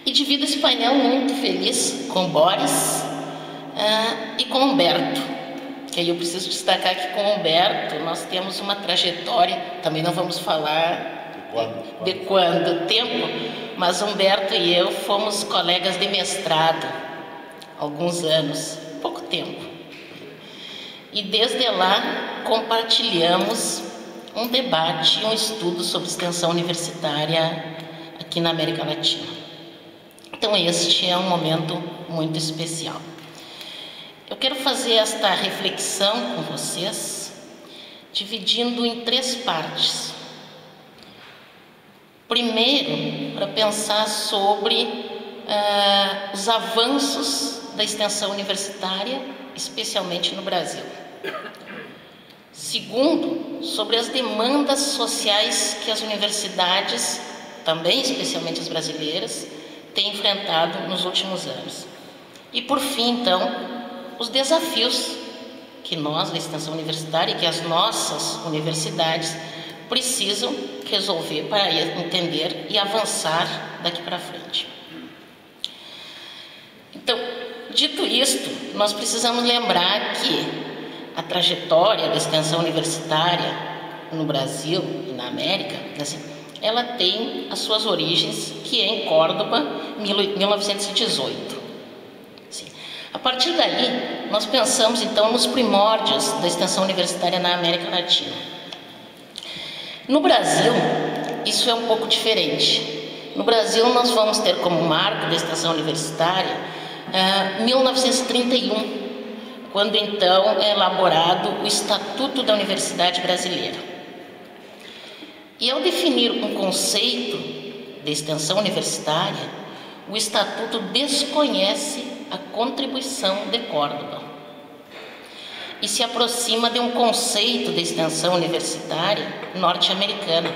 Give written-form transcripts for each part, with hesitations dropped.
E divido esse painel muito feliz com o Boris e com o Humberto, que aí eu preciso destacar que com o Humberto nós temos uma trajetória, também não vamos falar de quando tempo, mas Humberto e eu fomos colegas de mestrado há alguns anos, pouco tempo. E desde lá compartilhamos um debate, um estudo sobre extensão universitária aqui na América Latina. Então este é um momento muito especial. Eu quero fazer esta reflexão com vocês, dividindo em 3 partes. Primeiro, para pensar sobre os avanços da extensão universitária, especialmente no Brasil. Segundo, sobre as demandas sociais que as universidades, também especialmente as brasileiras, têm enfrentado nos últimos anos. E por fim, então, os desafios que nós, da extensão universitária, que as nossas universidades precisam resolver para entender e avançar daqui para frente. Então, dito isto, nós precisamos lembrar que a trajetória da extensão universitária no Brasil e na América, assim, ela tem as suas origens, que é em Córdoba, 1918. Assim, a partir daí, nós pensamos então nos primórdios da extensão universitária na América Latina. No Brasil, isso é um pouco diferente. No Brasil, nós vamos ter como marco da extensão universitária 1931, quando então é elaborado o Estatuto da Universidade Brasileira. E ao definir um conceito de extensão universitária, o Estatuto desconhece a contribuição de Córdoba e se aproxima de um conceito de extensão universitária norte-americana,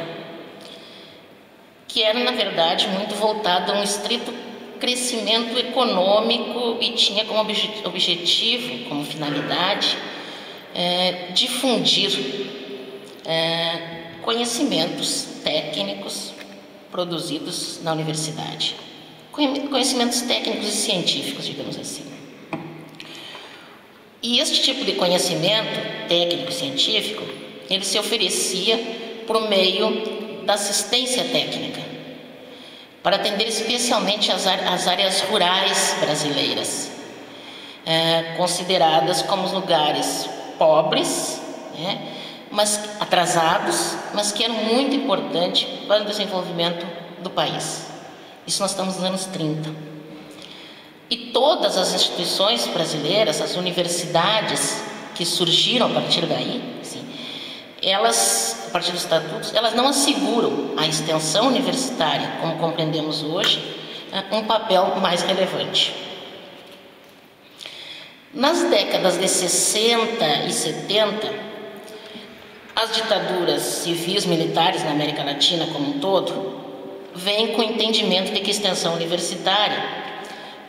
que era, na verdade, muito voltado a um estrito crescimento econômico e tinha como objetivo, como finalidade, difundir conhecimentos técnicos produzidos na universidade. Conhecimentos técnicos e científicos, digamos assim. E este tipo de conhecimento técnico e científico, ele se oferecia por meio da assistência técnica, para atender especialmente as áreas rurais brasileiras, consideradas como lugares pobres, mas atrasados, mas que eram muito importantes para o desenvolvimento do país. Isso nós estamos nos anos 30. E todas as instituições brasileiras, as universidades que surgiram a partir daí, assim, elas, a partir dos estatutos, elas não asseguram à extensão universitária, como compreendemos hoje, um papel mais relevante. Nas décadas de 60 e 70, as ditaduras civis militares na América Latina como um todo vêm com o entendimento de que a extensão universitária,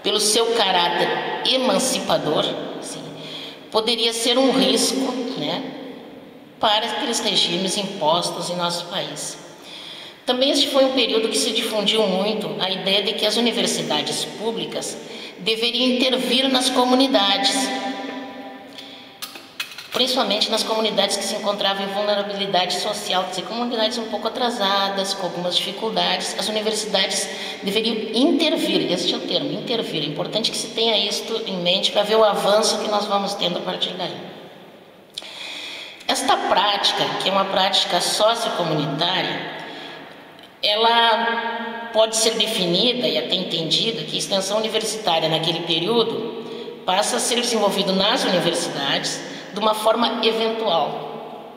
pelo seu caráter emancipador, assim, poderia ser um risco, para aqueles regimes impostos em nosso país. Também este foi um período que se difundiu muito a ideia de que as universidades públicas deveriam intervir nas comunidades, principalmente nas comunidades que se encontravam em vulnerabilidade social, quer dizer, comunidades um pouco atrasadas, com algumas dificuldades. As universidades deveriam intervir, este é o termo, intervir. É importante que se tenha isto em mente para ver o avanço que nós vamos tendo a partir daí. Esta prática, que é uma prática sociocomunitária, ela pode ser definida e até entendida que a extensão universitária naquele período passa a ser desenvolvida nas universidades de uma forma eventual,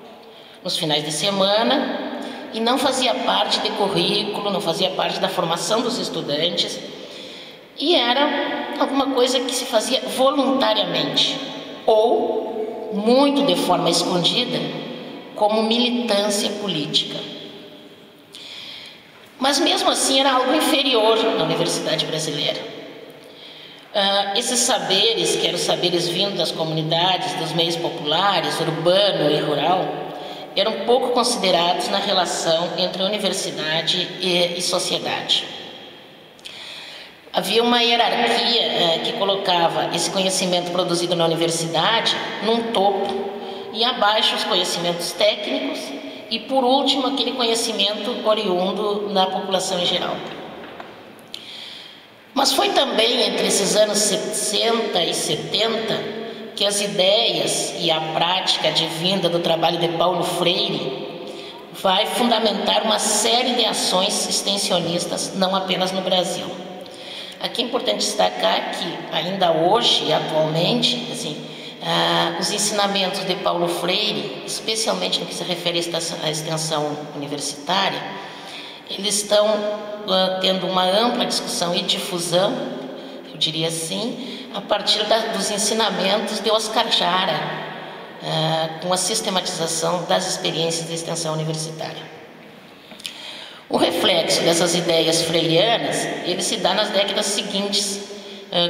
nos finais de semana, e não fazia parte de currículo, não fazia parte da formação dos estudantes, e era alguma coisa que se fazia voluntariamente, ou muito de forma escondida, como militância política. Mas mesmo assim era algo inferior na universidade brasileira. Esses saberes, que eram os saberes vindos das comunidades, dos meios populares, urbano e rural, eram pouco considerados na relação entre universidade e sociedade. Havia uma hierarquia que colocava esse conhecimento produzido na universidade num topo e abaixo os conhecimentos técnicos e, por último, aquele conhecimento oriundo na população em geral. Mas foi também entre esses anos 60 e 70 que as ideias e a prática advinda do trabalho de Paulo Freire vai fundamentar uma série de ações extensionistas, não apenas no Brasil. Aqui é importante destacar que, ainda hoje e atualmente, os ensinamentos de Paulo Freire, especialmente no que se refere à extensão universitária, eles estão tendo uma ampla discussão e difusão, eu diria assim, a partir dos ensinamentos de Oscar Jara, com a sistematização das experiências de extensão universitária. O reflexo dessas ideias freirianas, ele se dá nas décadas seguintes,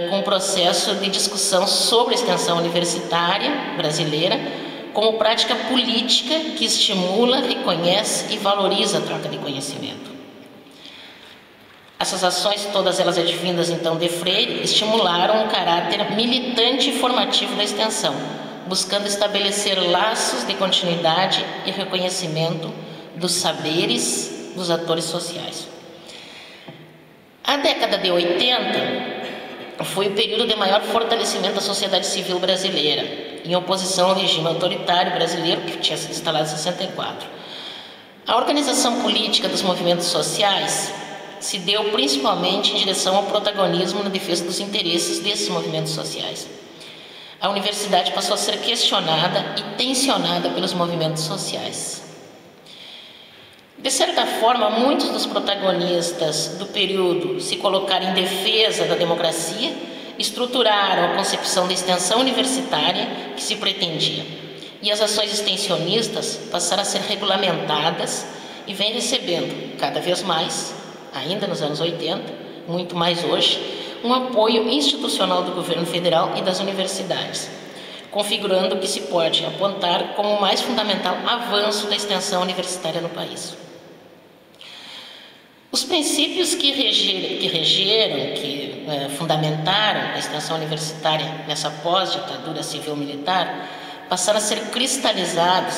com o processo de discussão sobre a extensão universitária brasileira como prática política que estimula, reconhece e valoriza a troca de conhecimento. Essas ações, todas elas advindas então de Freire, estimularam o caráter militante e formativo da extensão, buscando estabelecer laços de continuidade e reconhecimento dos saberes dos atores sociais. A década de 80 foi o período de maior fortalecimento da sociedade civil brasileira, em oposição ao regime autoritário brasileiro que tinha sido instalado em 64. A organização política dos movimentos sociais se deu principalmente em direção ao protagonismo na defesa dos interesses desses movimentos sociais. A universidade passou a ser questionada e tensionada pelos movimentos sociais. De certa forma, muitos dos protagonistas do período se colocaram em defesa da democracia, estruturaram a concepção da extensão universitária que se pretendia. E as ações extensionistas passaram a ser regulamentadas e vêm recebendo cada vez mais, ainda nos anos 80, muito mais hoje, um apoio institucional do governo federal e das universidades, configurando o que se pode apontar como o mais fundamental avanço da extensão universitária no país. Os princípios que fundamentaram a extensão universitária nessa pós-ditadura civil-militar passaram a ser cristalizados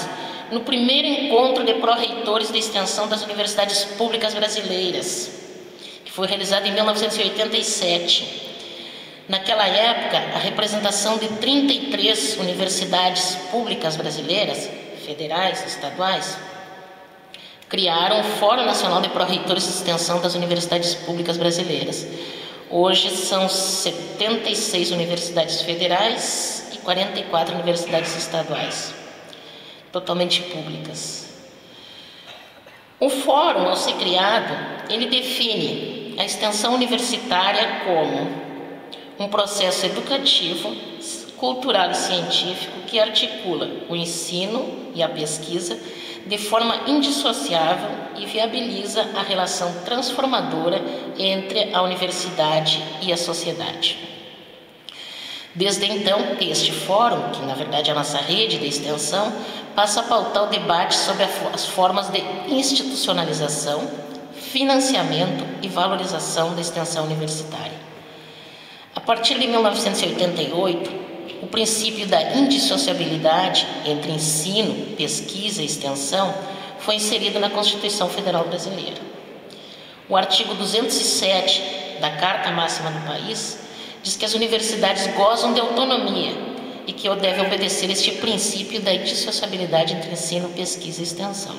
no primeiro encontro de pró-reitores de extensão das universidades públicas brasileiras, que foi realizado em 1987. Naquela época, a representação de 33 universidades públicas brasileiras, federais, estaduais, criaram o Fórum Nacional de Pró-Reitores de Extensão das Universidades Públicas Brasileiras. Hoje são 76 universidades federais e 44 universidades estaduais, totalmente públicas. O fórum, ao ser criado, ele define a extensão universitária como um processo educativo, cultural e científico que articula o ensino e a pesquisa de forma indissociável e viabiliza a relação transformadora entre a universidade e a sociedade. Desde então, este fórum, que na verdade é a nossa rede de extensão, passa a pautar o debate sobre as formas de institucionalização, financiamento e valorização da extensão universitária. A partir de 1988, o princípio da indissociabilidade entre ensino, pesquisa e extensão foi inserido na Constituição Federal Brasileira. O artigo 207 da Carta Máxima do país diz que as universidades gozam de autonomia e que devem obedecer este princípio da indissociabilidade entre ensino, pesquisa e extensão.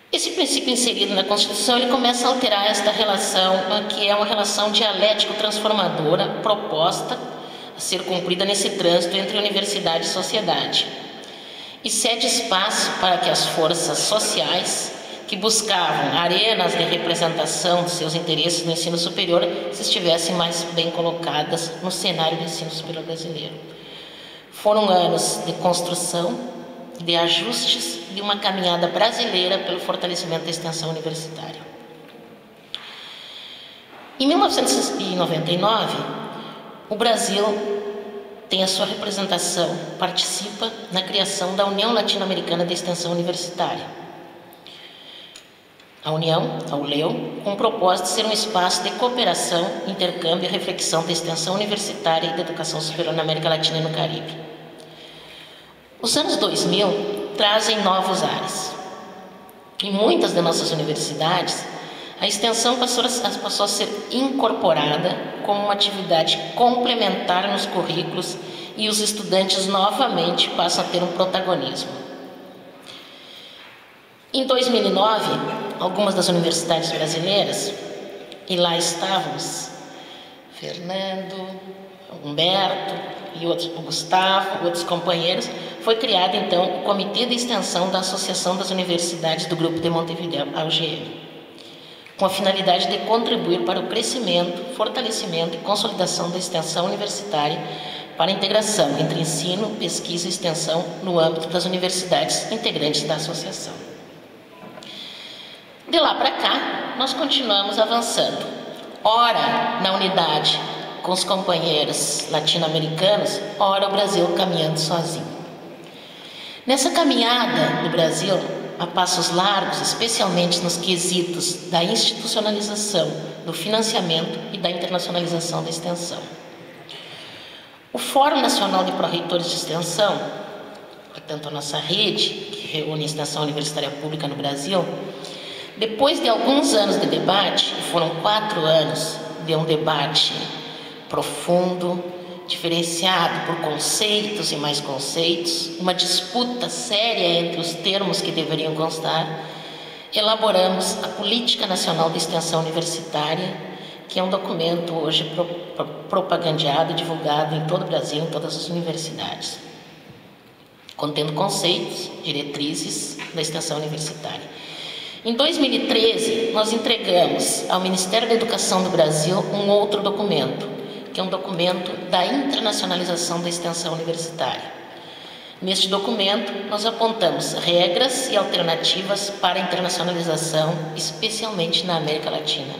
Esse princípio inserido na Constituição, ele começa a alterar esta relação, que é uma relação dialético-transformadora proposta a ser cumprida nesse trânsito entre universidade e sociedade, e cede espaço para que as forças sociais que buscavam arenas de representação de seus interesses no ensino superior se estivessem mais bem colocadas no cenário do ensino superior brasileiro. Foram anos de construção, de ajustes, de uma caminhada brasileira pelo fortalecimento da extensão universitária. Em 1999, o Brasil tem a sua representação, participa na criação da União Latino-Americana de Extensão Universitária. a União, a ULEU, com o propósito de ser um espaço de cooperação, intercâmbio e reflexão da extensão universitária e da educação superior na América Latina e no Caribe. Os anos 2000 trazem novos ares. Em muitas de nossas universidades, a extensão passou a ser incorporada como uma atividade complementar nos currículos e os estudantes novamente passam a ter um protagonismo. Em 2009, algumas das universidades brasileiras, e lá estávamos Fernando, Humberto e outros, o Gustavo, outros companheiros, foi criado então o Comitê de Extensão da Associação das Universidades do Grupo de Montevideo, a UGM, com a finalidade de contribuir para o crescimento, fortalecimento e consolidação da extensão universitária para a integração entre ensino, pesquisa e extensão no âmbito das universidades integrantes da associação. De lá para cá, nós continuamos avançando, ora na unidade com os companheiros latino-americanos, ora o Brasil caminhando sozinho. Nessa caminhada do Brasil, a passos largos, especialmente nos quesitos da institucionalização, do financiamento e da internacionalização da extensão. O Fórum Nacional de Pró-Reitores de Extensão, portanto a nossa rede, que reúne a extensão universitária pública no Brasil, depois de alguns anos de debate, e foram 4 anos de um debate profundo, diferenciado por conceitos e mais conceitos, uma disputa séria entre os termos que deveriam constar, elaboramos a Política Nacional de Extensão Universitária, que é um documento hoje propagandeado e divulgado em todo o Brasil, em todas as universidades, contendo conceitos, diretrizes da extensão universitária. Em 2013, nós entregamos ao Ministério da Educação do Brasil um outro documento, que é um documento da internacionalização da extensão universitária. Neste documento, nós apontamos regras e alternativas para a internacionalização, especialmente na América Latina.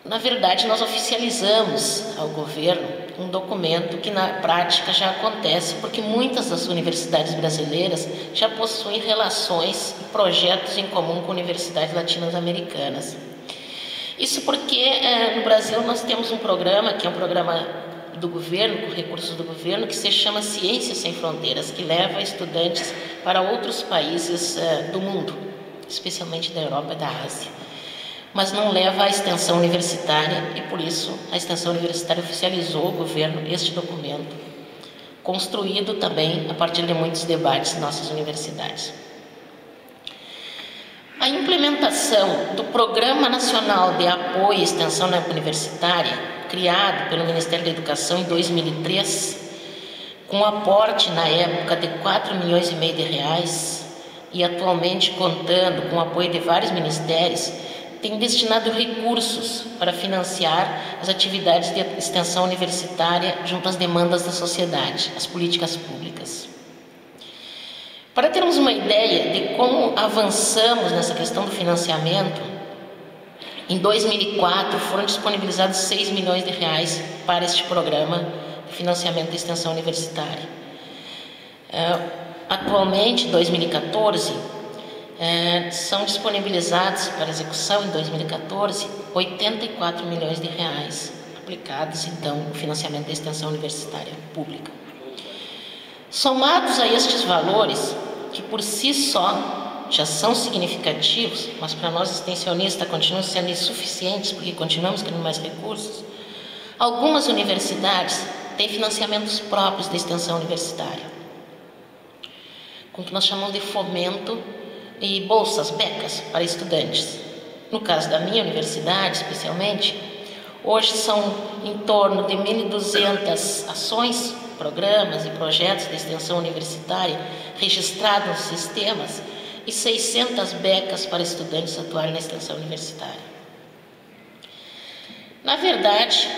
Na verdade, nós oficializamos ao governo um documento que na prática já acontece, porque muitas das universidades brasileiras já possuem relações e projetos em comum com universidades latino-americanas. Isso porque no Brasil nós temos um programa, que é um programa do governo, com recursos do governo, que se chama Ciências Sem Fronteiras, que leva estudantes para outros países do mundo, especialmente da Europa e da Ásia, mas não leva à extensão universitária, e por isso a extensão universitária oficializou o governo este documento, construído também a partir de muitos debates em nossas universidades. A implementação do Programa Nacional de Apoio à Extensão Universitária, criado pelo Ministério da Educação em 2003, com um aporte na época de R$4,5 milhões e atualmente contando com o apoio de vários ministérios, tem destinado recursos para financiar as atividades de extensão universitária junto às demandas da sociedade, as políticas públicas. Para termos uma ideia de como avançamos nessa questão do financiamento, em 2004 foram disponibilizados R$6 milhões para este programa de financiamento da extensão universitária. Atualmente, em 2014, são disponibilizados para execução em 2014 R$84 milhões, aplicados então no financiamento da extensão universitária pública. Somados a estes valores, que por si só já são significativos, mas para nós extensionistas continuam sendo insuficientes, porque continuamos querendo mais recursos, algumas universidades têm financiamentos próprios da extensão universitária, com o que nós chamamos de fomento e bolsas, becas para estudantes. No caso da minha universidade, especialmente, hoje são em torno de 1.200 ações, programas e projetos de extensão universitária registrados nos sistemas e 600 becas para estudantes atuarem na extensão universitária. Na verdade,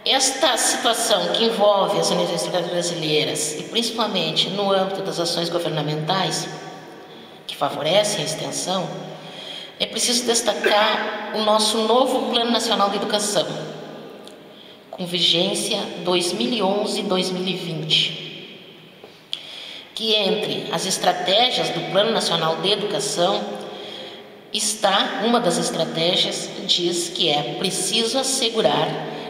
esta situação que envolve as universidades brasileiras, e principalmente no âmbito das ações governamentais, que favorecem a extensão, é preciso destacar o nosso novo Plano Nacional de Educação, com vigência 2011-2020. que entre as estratégias do Plano Nacional de Educação está, uma das estratégias diz que é preciso assegurar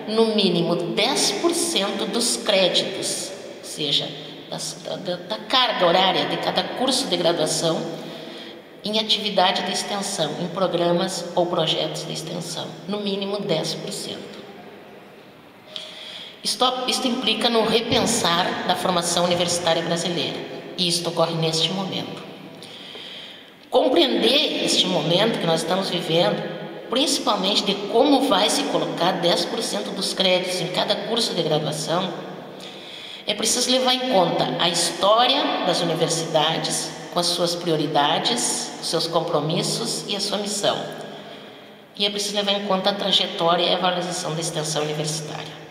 no mínimo 10% dos créditos, ou seja, da carga horária de cada curso de graduação em atividade de extensão, em programas ou projetos de extensão, no mínimo 10%. Isto implica no repensar da formação universitária brasileira, e isto ocorre neste momento. Compreender este momento que nós estamos vivendo, principalmente de como vai se colocar 10% dos créditos em cada curso de graduação, é preciso levar em conta a história das universidades, com as suas prioridades, os seus compromissos e a sua missão. E é preciso levar em conta a trajetória e a valorização da extensão universitária.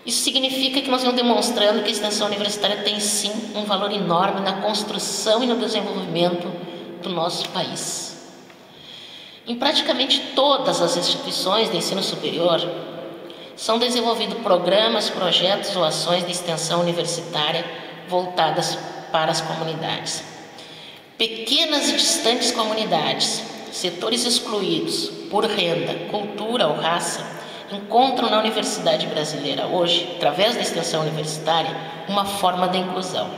Isso significa que nós vamos demonstrando que a extensão universitária tem sim um valor enorme na construção e no desenvolvimento do nosso país. Em praticamente todas as instituições de ensino superior, são desenvolvidos programas, projetos ou ações de extensão universitária voltadas para as comunidades. Pequenas e distantes comunidades, setores excluídos por renda, cultura ou raça, encontram na universidade brasileira hoje, através da extensão universitária, uma forma de inclusão.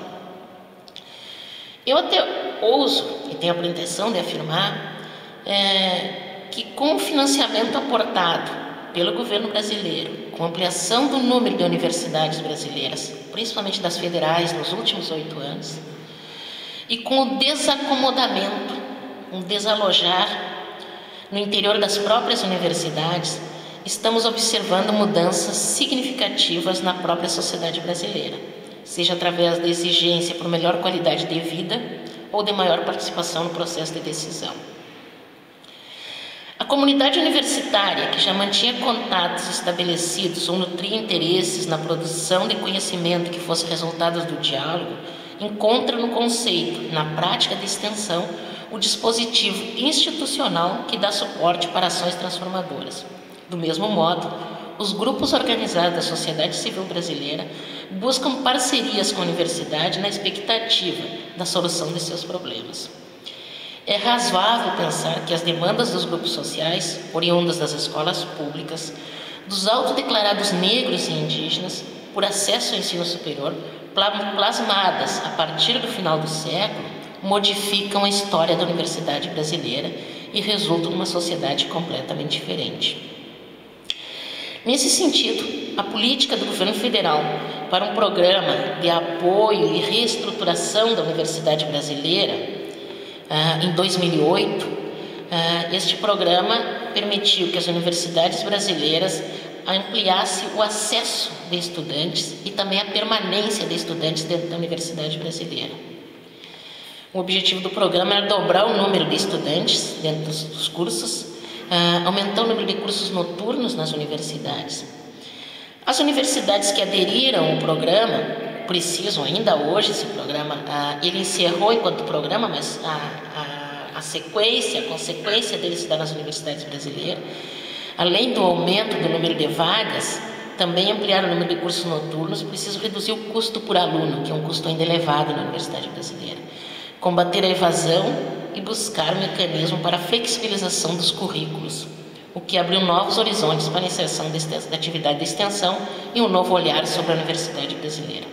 Eu até ouso, e tenho a pretensão de afirmar, que com o financiamento aportado pelo governo brasileiro, com a ampliação do número de universidades brasileiras, principalmente das federais nos últimos 8 anos, e com o desacomodamento, um desalojar no interior das próprias universidades, estamos observando mudanças significativas na própria sociedade brasileira, seja através da exigência por melhor qualidade de vida ou de maior participação no processo de decisão. A comunidade universitária, que já mantinha contatos estabelecidos ou nutria interesses na produção de conhecimento que fosse resultado do diálogo, encontra no conceito, na prática de extensão, o dispositivo institucional que dá suporte para ações transformadoras. Do mesmo modo, os grupos organizados da sociedade civil brasileira buscam parcerias com a universidade na expectativa da solução de seus problemas. É razoável pensar que as demandas dos grupos sociais, oriundas das escolas públicas, dos autodeclarados negros e indígenas, por acesso ao ensino superior, plasmadas a partir do final do século, modificam a história da universidade brasileira e resultam numa sociedade completamente diferente. Nesse sentido, a política do governo federal para um programa de apoio e reestruturação da universidade brasileira, em 2008, este programa permitiu que as universidades brasileiras ampliassem o acesso de estudantes e também a permanência de estudantes dentro da universidade brasileira. O objetivo do programa era dobrar o número de estudantes dentro dos cursos, aumentar o número de cursos noturnos nas universidades. As universidades que aderiram ao programa precisam ainda hoje, esse programa, ele encerrou enquanto programa, mas a consequência dele se dá nas universidades brasileiras. Além do aumento do número de vagas, também ampliar o número de cursos noturnos, preciso reduzir o custo por aluno, que é um custo ainda elevado na universidade brasileira. Combater a evasão e buscar um mecanismo para a flexibilização dos currículos, o que abriu novos horizontes para a inserção da atividade de extensão e um novo olhar sobre a universidade brasileira.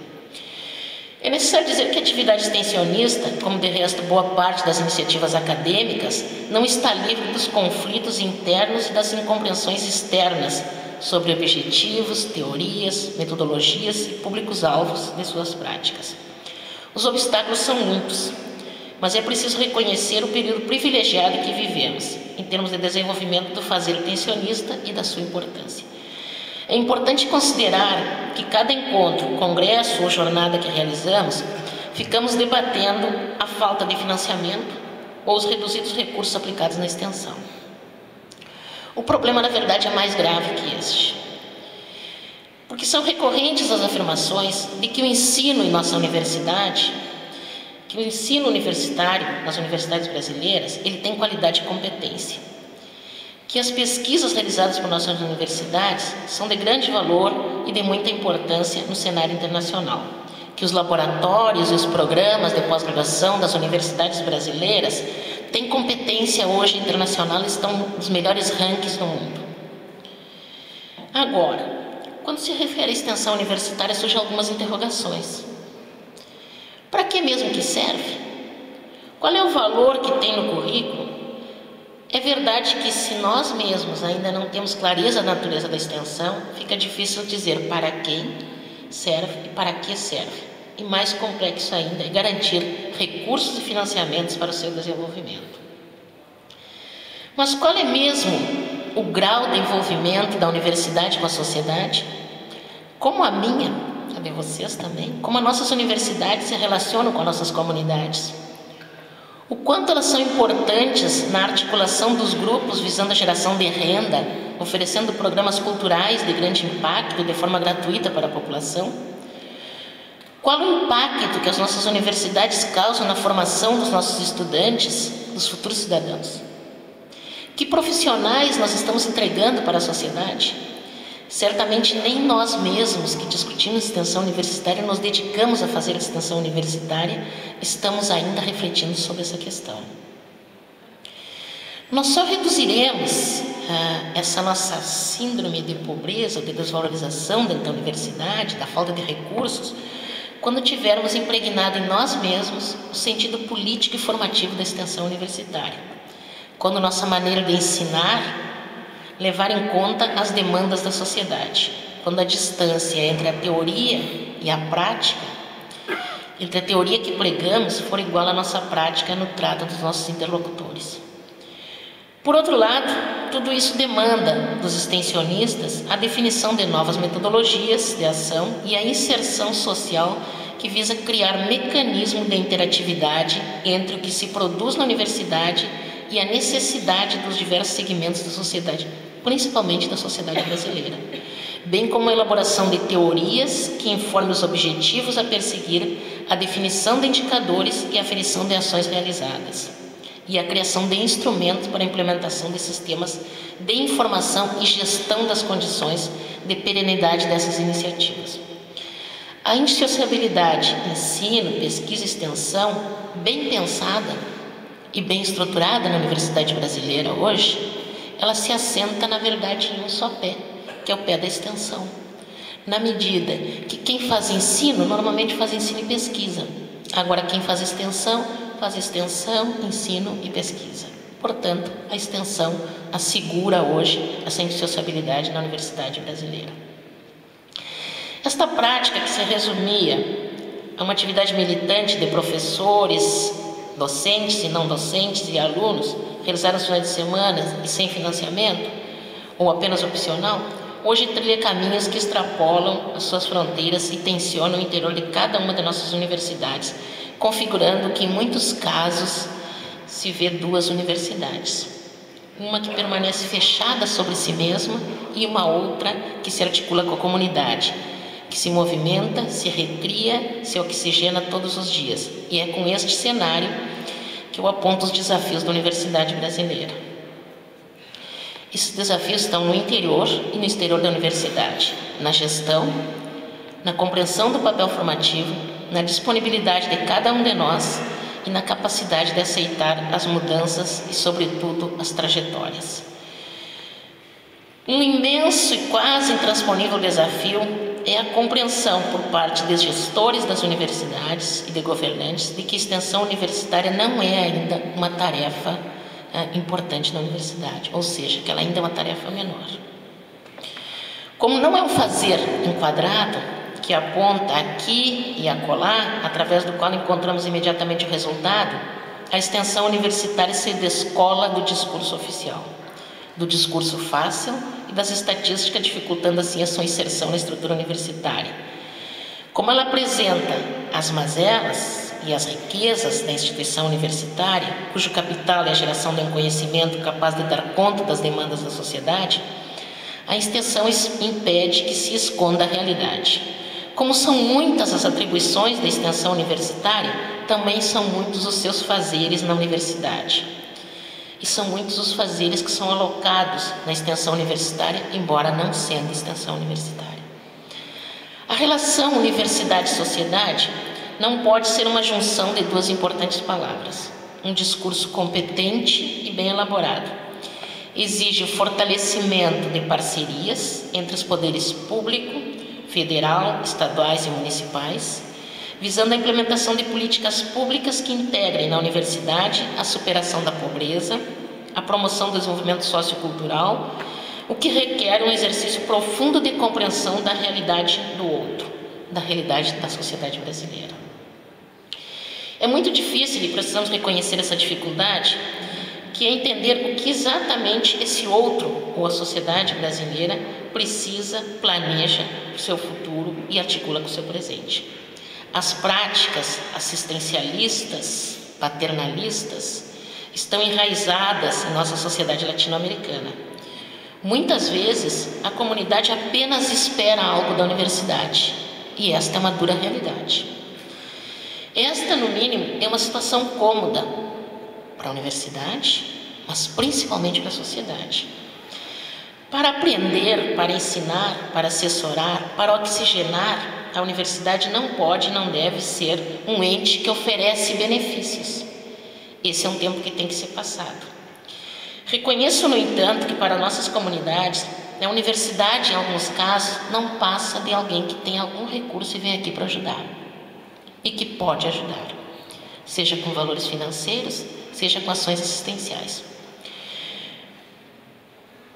É necessário dizer que a atividade extensionista, como de resto boa parte das iniciativas acadêmicas, não está livre dos conflitos internos e das incompreensões externas sobre objetivos, teorias, metodologias e públicos-alvos de suas práticas. Os obstáculos são muitos, mas é preciso reconhecer o período privilegiado que vivemos, em termos de desenvolvimento do fazer extensionista e da sua importância. É importante considerar que cada encontro, congresso ou jornada que realizamos, ficamos debatendo a falta de financiamento ou os reduzidos recursos aplicados na extensão. O problema, na verdade, é mais grave que este, porque são recorrentes as afirmações de que o ensino em nossa universidade, que o ensino universitário nas universidades brasileiras, ele tem qualidade e competência, que as pesquisas realizadas por nossas universidades são de grande valor e de muita importância no cenário internacional, que os laboratórios e os programas de pós-graduação das universidades brasileiras têm competência hoje internacional e estão nos melhores rankings do mundo. Agora, quando se refere à extensão universitária, surgem algumas interrogações. Para que mesmo que serve? Qual é o valor que tem no currículo? É verdade que se nós mesmos ainda não temos clareza da natureza da extensão, fica difícil dizer para quem serve e para que serve. E mais complexo ainda é garantir recursos e financiamentos para o seu desenvolvimento. Mas qual é mesmo o grau de envolvimento da universidade com a sociedade? Como a minha, a de vocês também, como as nossas universidades se relacionam com as nossas comunidades? O quanto elas são importantes na articulação dos grupos visando a geração de renda, oferecendo programas culturais de grande impacto de forma gratuita para a população? Qual o impacto que as nossas universidades causam na formação dos nossos estudantes, dos futuros cidadãos? Que profissionais nós estamos entregando para a sociedade? Certamente nem nós mesmos que discutimos extensão universitária, nos dedicamos a fazer extensão universitária, estamos ainda refletindo sobre essa questão. Nós só reduziremos essa nossa síndrome de pobreza, de desvalorização dentro da universidade, da falta de recursos, quando tivermos impregnado em nós mesmos o sentido político e formativo da extensão universitária. Quando nossa maneira de ensinar levar em conta as demandas da sociedade. Quando a distância entre a teoria e a prática, entre a teoria que pregamos, for igual à nossa prática no trato dos nossos interlocutores. Por outro lado, tudo isso demanda dos extensionistas a definição de novas metodologias de ação e a inserção social que visa criar mecanismo de interatividade entre o que se produz na universidade e a necessidade dos diversos segmentos da sociedade, principalmente da sociedade brasileira, bem como a elaboração de teorias que informem os objetivos a perseguir, a definição de indicadores e a aferição de ações realizadas, e a criação de instrumentos para a implementação de sistemas de informação e gestão das condições de perenidade dessas iniciativas. A indissociabilidade, ensino, pesquisa e extensão, bem pensada e bem estruturada na universidade brasileira hoje, ela se assenta, na verdade, em um só pé, que é o pé da extensão. Na medida que quem faz ensino, normalmente faz ensino e pesquisa. Agora, quem faz extensão, ensino e pesquisa. Portanto, a extensão assegura hoje essa indissociabilidade na universidade brasileira. Esta prática, que se resumia a uma atividade militante de professores, docentes e não docentes e alunos, realizada nos finais de semana e sem financiamento, ou apenas opcional, hoje trilha caminhos que extrapolam as suas fronteiras e tensionam o interior de cada uma das nossas universidades, configurando que em muitos casos se vê duas universidades. Uma que permanece fechada sobre si mesma e uma outra que se articula com a comunidade, que se movimenta, se recria, se oxigena todos os dias. E é com este cenário que eu aponto os desafios da universidade brasileira. Esses desafios estão no interior e no exterior da universidade, na gestão, na compreensão do papel formativo, na disponibilidade de cada um de nós e na capacidade de aceitar as mudanças e, sobretudo, as trajetórias. Um imenso e quase intransponível desafio é a compreensão por parte dos gestores das universidades e de governantes de que a extensão universitária não é ainda uma tarefa importante na universidade, ou seja, que ela ainda é uma tarefa menor. Como não é um fazer enquadrado, que aponta aqui e acolá, através do qual encontramos imediatamente o resultado, a extensão universitária se descola do discurso oficial, do discurso fácil e das estatísticas, dificultando assim a sua inserção na estrutura universitária. Como ela apresenta as mazelas e as riquezas da instituição universitária, cujo capital é a geração de um conhecimento capaz de dar conta das demandas da sociedade, a extensão impede que se esconda a realidade. Como são muitas as atribuições da extensão universitária, também são muitos os seus fazeres na universidade. E são muitos os fazeres que são alocados na extensão universitária, embora não sendo extensão universitária. A relação universidade-sociedade não pode ser uma junção de duas importantes palavras. Um discurso competente e bem elaborado exige o fortalecimento de parcerias entre os poderes público, federal, estaduais e municipais, visando a implementação de políticas públicas que integrem na universidade a superação da pobreza, a promoção do desenvolvimento sociocultural, o que requer um exercício profundo de compreensão da realidade do outro, da realidade da sociedade brasileira. É muito difícil e precisamos reconhecer essa dificuldade, que é entender o que exatamente esse outro, ou a sociedade brasileira, precisa, planeja para o seu futuro e articula com o seu presente. As práticas assistencialistas, paternalistas, estão enraizadas em nossa sociedade latino-americana. Muitas vezes, a comunidade apenas espera algo da universidade, e esta é uma dura realidade. Esta, no mínimo, é uma situação cômoda para a universidade, mas principalmente para a sociedade. Para aprender, para ensinar, para assessorar, para oxigenar, a universidade não pode e não deve ser um ente que oferece benefícios. Esse é um tempo que tem que ser passado. Reconheço, no entanto, que para nossas comunidades, a universidade, em alguns casos, não passa de alguém que tem algum recurso e vem aqui para ajudar. E que pode ajudar, seja com valores financeiros, seja com ações assistenciais.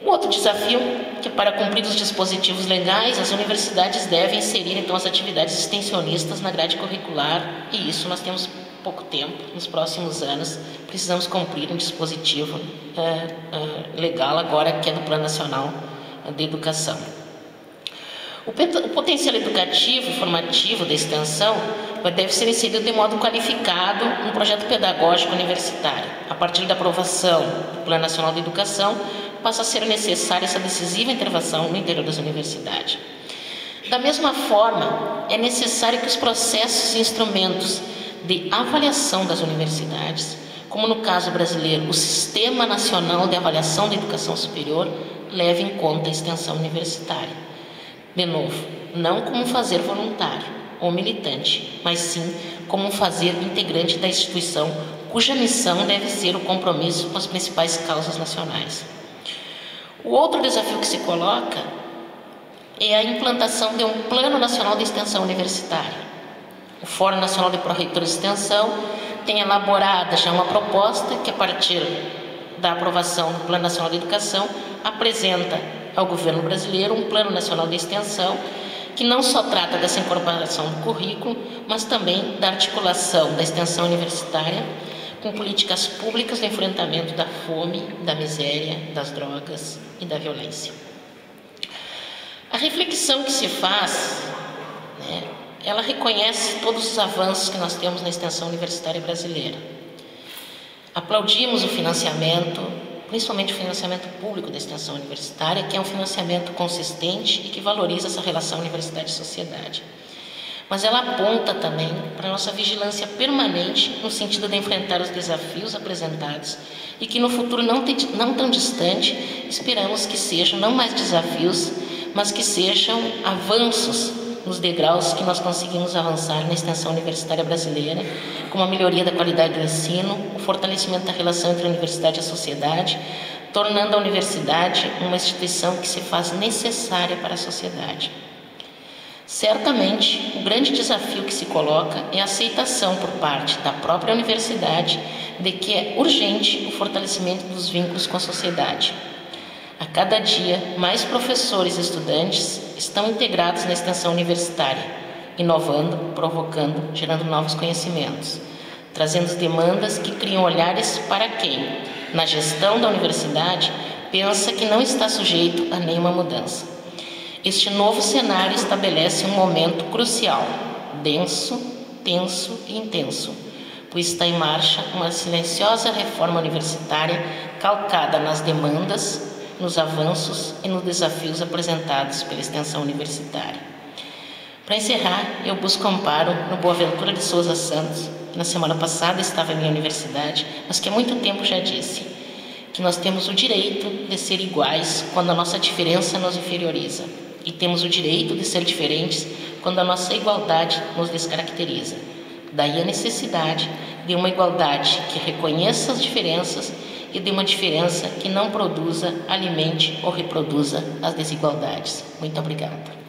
Um outro desafio, que para cumprir os dispositivos legais, as universidades devem inserir então as atividades extensionistas na grade curricular, e isso nós temos pouco tempo, nos próximos anos, precisamos cumprir um dispositivo legal agora, que é do Plano Nacional de Educação. O potencial educativo e formativo da extensão deve ser inserido de modo qualificado no projeto pedagógico universitário. A partir da aprovação do Plano Nacional de Educação, passa a ser necessária essa decisiva intervenção no interior das universidades. Da mesma forma, é necessário que os processos e instrumentos de avaliação das universidades, como no caso brasileiro, o Sistema Nacional de Avaliação da Educação Superior, leve em conta a extensão universitária. De novo, não como um fazer voluntário ou militante, mas sim como um fazer integrante da instituição, cuja missão deve ser o compromisso com as principais causas nacionais. O outro desafio que se coloca é a implantação de um Plano Nacional de Extensão Universitária. O Fórum Nacional de Pró-Reitores de Extensão tem elaborado já uma proposta que, a partir da aprovação do Plano Nacional de Educação, apresenta ao governo brasileiro um Plano Nacional de Extensão que não só trata dessa incorporação do currículo, mas também da articulação da extensão universitária com políticas públicas no enfrentamento da fome, da miséria, das drogas e da violência. A reflexão que se faz, ela reconhece todos os avanços que nós temos na extensão universitária brasileira. Aplaudimos o financiamento, principalmente o financiamento público da extensão universitária, que é um financiamento consistente e que valoriza essa relação universidade-sociedade. Mas ela aponta também para a nossa vigilância permanente no sentido de enfrentar os desafios apresentados e que no futuro não tão distante esperamos que sejam não mais desafios, mas que sejam avanços nos degraus que nós conseguimos avançar na extensão universitária brasileira, como a melhoria da qualidade do ensino, o fortalecimento da relação entre a universidade e a sociedade, tornando a universidade uma instituição que se faz necessária para a sociedade. Certamente, o grande desafio que se coloca é a aceitação por parte da própria universidade de que é urgente o fortalecimento dos vínculos com a sociedade. A cada dia, mais professores e estudantes estão integrados na extensão universitária, inovando, provocando, gerando novos conhecimentos, trazendo demandas que criam olhares para quem, na gestão da universidade, pensa que não está sujeito a nenhuma mudança. Este novo cenário estabelece um momento crucial, denso, tenso e intenso, pois está em marcha uma silenciosa reforma universitária calcada nas demandas, nos avanços e nos desafios apresentados pela extensão universitária. Para encerrar, eu busco amparo no Boaventura de Souza Santos, que na semana passada estava em minha universidade, mas que há muito tempo já disse que nós temos o direito de ser iguais quando a nossa diferença nos inferioriza, e temos o direito de ser diferentes quando a nossa igualdade nos descaracteriza. Daí a necessidade de uma igualdade que reconheça as diferenças e de uma diferença que não produza, alimente ou reproduza as desigualdades. Muito obrigada.